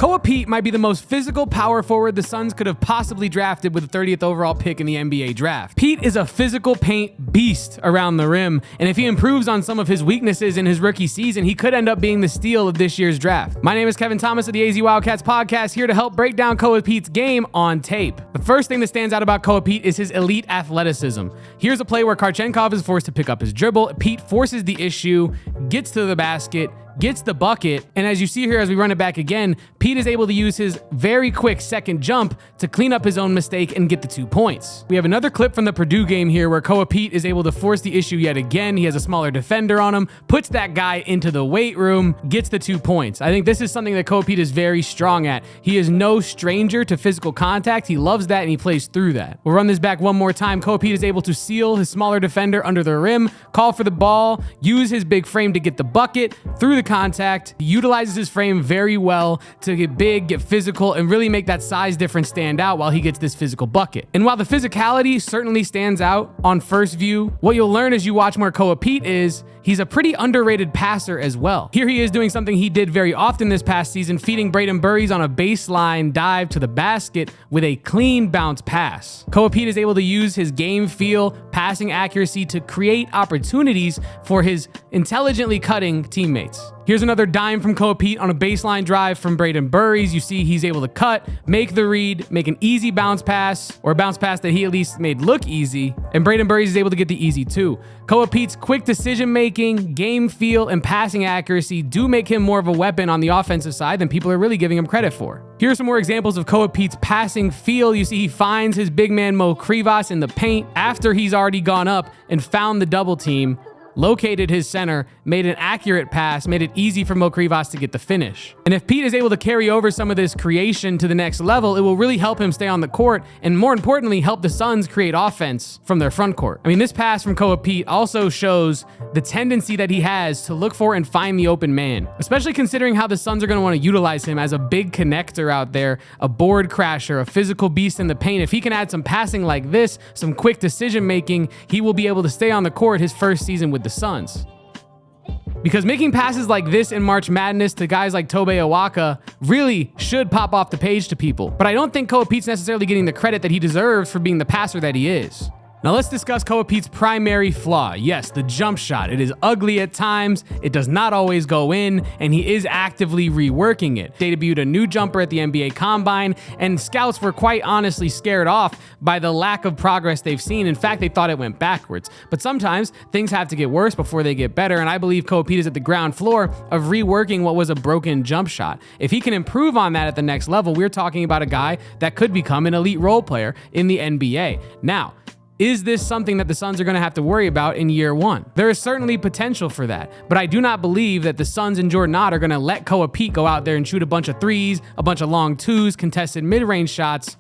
Koa Peat might be the most physical power forward the Suns could have possibly drafted with the 30th overall pick in the NBA draft. Peat is a physical paint beast around the rim, and if he improves on some of his weaknesses in his rookie season, he could end up being the steal of this year's draft. My name is Kevin Thomas of the AZ Wildcats Podcast, here to help break down Koa Peat's game on tape. The first thing that stands out about Koa Peat is his elite athleticism. Here's a play where Karchenkov is forced to pick up his dribble. Peat forces the issue, gets to the basket, gets the bucket, and as you see here as we run it back again, Peat is able to use his very quick second jump to clean up his own mistake and get the 2 points. We have another clip from the Purdue game here where Koa Peat is able to force the issue yet again. He has a smaller defender on him, puts that guy into the weight room, gets the 2 points. I think this is something that Koa Peat is very strong at. He is no stranger to physical contact. He loves that and he plays through that. We'll run this back one more time. Koa Peat is able to seal his smaller defender under the rim, call for the ball, use his big frame to get the bucket through the contact. He utilizes his frame very well to get big, get physical, and really make that size difference stand out while he gets this physical bucket. And while the physicality certainly stands out on first view, what you'll learn as you watch more Koa Peat is he's a pretty underrated passer as well. Here he is doing something he did very often this past season, feeding Braden Burries on a baseline dive to the basket with a clean bounce pass. Koa Peat is able to use his game feel, passing accuracy to create opportunities for his intelligently cutting teammates. Here's another dime from Koa Peat on a baseline drive from Braden Burries. You see he's able to cut, make the read, make an easy bounce pass, or a bounce pass that he at least made look easy, and Braden Burries is able to get the easy too. Koa Peat's quick decision-making, game feel, and passing accuracy do make him more of a weapon on the offensive side than people are really giving him credit for. Here are some more examples of Koa Peat's passing feel. You see he finds his big man Mo Krivas in the paint after he's already gone up and found the double team, located his center, made an accurate pass, made it easy for Mo Krivas to get the finish. And if Peat is able to carry over some of this creation to the next level, it will really help him stay on the court and, more importantly, help the Suns create offense from their front court. I mean, this pass from Koa Peat also shows the tendency that he has to look for and find the open man, especially considering how the Suns are going to want to utilize him as a big connector out there, a board crasher, a physical beast in the paint. If he can add some passing like this, some quick decision making, he will be able to stay on the court his first season with the Suns. Because making passes like this in March Madness to guys like Tobe Awaka really should pop off the page to people. But I don't think Koa Peat's necessarily getting the credit that he deserves for being the passer that he is. Now let's discuss Koa Peat's primary flaw. Yes, the jump shot. It is ugly at times, it does not always go in, and he is actively reworking it. They debuted a new jumper at the NBA Combine, and scouts were quite honestly scared off by the lack of progress they've seen. In fact, they thought it went backwards. But sometimes things have to get worse before they get better, and I believe Koa Peat is at the ground floor of reworking what was a broken jump shot. If he can improve on that at the next level, we're talking about a guy that could become an elite role player in the NBA. Now, is this something that the Suns are going to have to worry about in year one? There is certainly potential for that, but I do not believe that the Suns and Jordan Ott are going to let Koa Peat go out there and shoot a bunch of threes, a bunch of long twos, contested mid-range shots.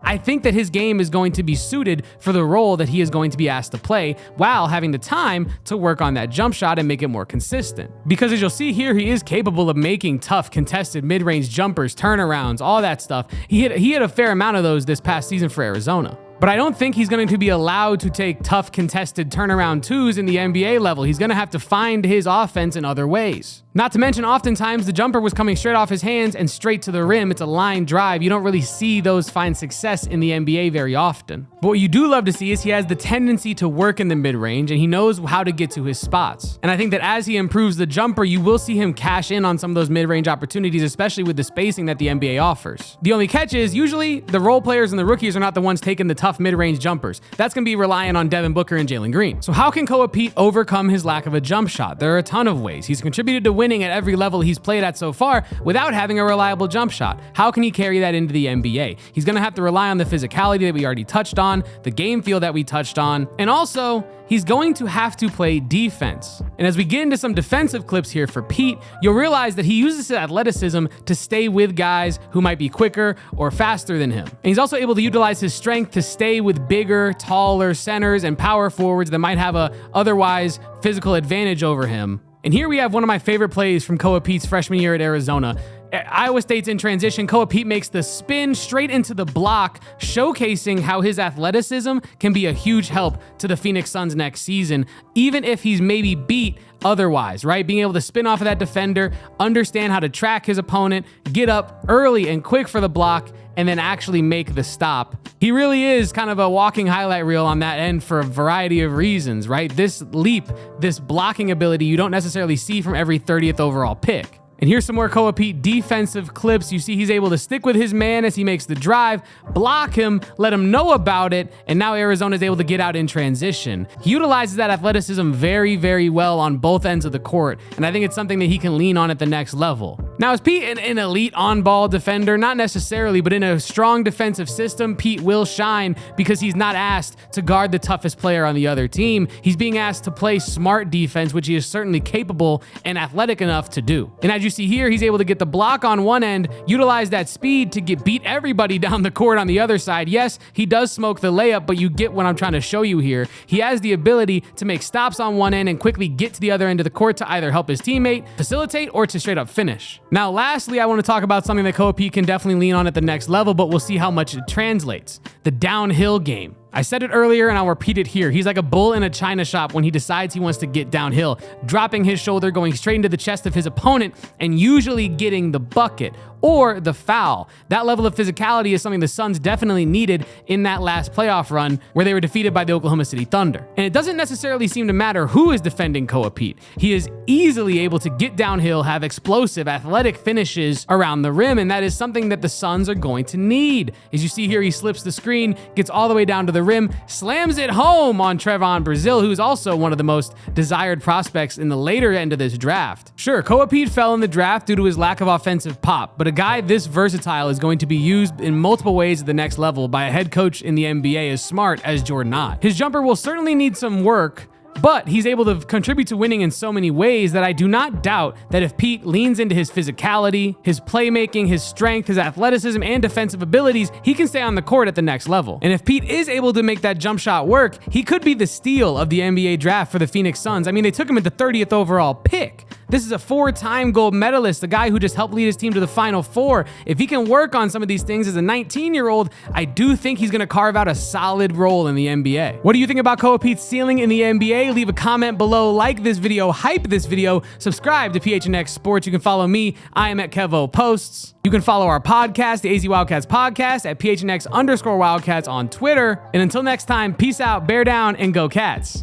I think that his game is going to be suited for the role that he is going to be asked to play while having the time to work on that jump shot and make it more consistent. Because as you'll see here, he is capable of making tough contested mid-range jumpers, turnarounds, all that stuff. He hit a fair amount of those this past season for Arizona. But I don't think he's going to be allowed to take tough contested turnaround twos in the NBA level. He's going to have to find his offense in other ways. Not to mention, oftentimes the jumper was coming straight off his hands and straight to the rim. It's a line drive. You don't really see those find success in the NBA very often. But what you do love to see is he has the tendency to work in the mid-range and he knows how to get to his spots. And I think that as he improves the jumper, you will see him cash in on some of those mid-range opportunities, especially with the spacing that the NBA offers. The only catch is usually the role players and the rookies are not the ones taking the tough mid-range jumpers. That's going to be relying on Devin Booker and Jalen Green. So how can Koa Peat overcome his lack of a jump shot? There are a ton of ways. He's contributed to winning at every level he's played at so far without having a reliable jump shot. How can he carry that into the NBA? He's going to have to rely on the physicality that we already touched on, the game feel that we touched on, and also he's going to have to play defense. And as we get into some defensive clips here for Peat, you'll realize that he uses his athleticism to stay with guys who might be quicker or faster than him. And he's also able to utilize his strength to stay with bigger, taller centers and power forwards that might have a otherwise physical advantage over him. And here we have one of my favorite plays from Koa Peat's freshman year at Arizona. Iowa State's in transition. Koa Peat makes the spin straight into the block, showcasing how his athleticism can be a huge help to the Phoenix Suns next season, even if he's maybe beat otherwise, right? Being able to spin off of that defender, understand how to track his opponent, get up early and quick for the block, and then actually make the stop. He really is kind of a walking highlight reel on that end for a variety of reasons, right? This leap, this blocking ability, you don't necessarily see from every 30th overall pick. And here's some more Koa Peat defensive clips. You see he's able to stick with his man as he makes the drive, block him, let him know about it, and now Arizona is able to get out in transition. He utilizes that athleticism very, very well on both ends of the court, and I think it's something that he can lean on at the next level. Now, is Pete an elite on-ball defender? Not necessarily, but in a strong defensive system, Pete will shine because he's not asked to guard the toughest player on the other team. He's being asked to play smart defense, which he is certainly capable and athletic enough to do. And as you see here, he's able to get the block on one end, utilize that speed to beat everybody down the court on the other side. Yes, he does smoke the layup, but you get what I'm trying to show you here. He has the ability to make stops on one end and quickly get to the other end of the court to either help his teammate, facilitate, or to straight up finish. Now, lastly, I want to talk about something that Koa Peat can definitely lean on at the next level, but we'll see how much it translates. The downhill game. I said it earlier and I'll repeat it here. He's like a bull in a china shop when he decides he wants to get downhill, dropping his shoulder, going straight into the chest of his opponent, and usually getting the bucket or the foul. That level of physicality is something the Suns definitely needed in that last playoff run where they were defeated by the Oklahoma City Thunder. And it doesn't necessarily seem to matter who is defending Koa Peat. He is easily able to get downhill, have explosive, athletic finishes around the rim, and that is something that the Suns are going to need. As you see here, he slips the screen, gets all the way down to the rim, slams it home on Trevon Brazile, who's also one of the most desired prospects in the later end of this draft. Sure, Koa Peat fell in the draft due to his lack of offensive pop, but a guy this versatile is going to be used in multiple ways at the next level by a head coach in the NBA as smart as Jordan Ott. His jumper will certainly need some work, but he's able to contribute to winning in so many ways that I do not doubt that if Pete leans into his physicality, his playmaking, his strength, his athleticism, and defensive abilities, he can stay on the court at the next level. And if Pete is able to make that jump shot work, he could be the steal of the NBA draft for the Phoenix Suns. I mean, they took him at the 30th overall pick. This is a 4-time gold medalist, a guy who just helped lead his team to the Final Four. If he can work on some of these things as a 19-year-old, I do think he's going to carve out a solid role in the NBA. What do you think about Koa Peat's ceiling in the NBA? Leave a comment below, like this video, hype this video, subscribe to PHNX Sports. You can follow me. I am at Kevo Posts. You can follow our podcast, the AZ Wildcats Podcast, at PHNX_Wildcats on Twitter. And until next time, peace out, bear down, and go Cats.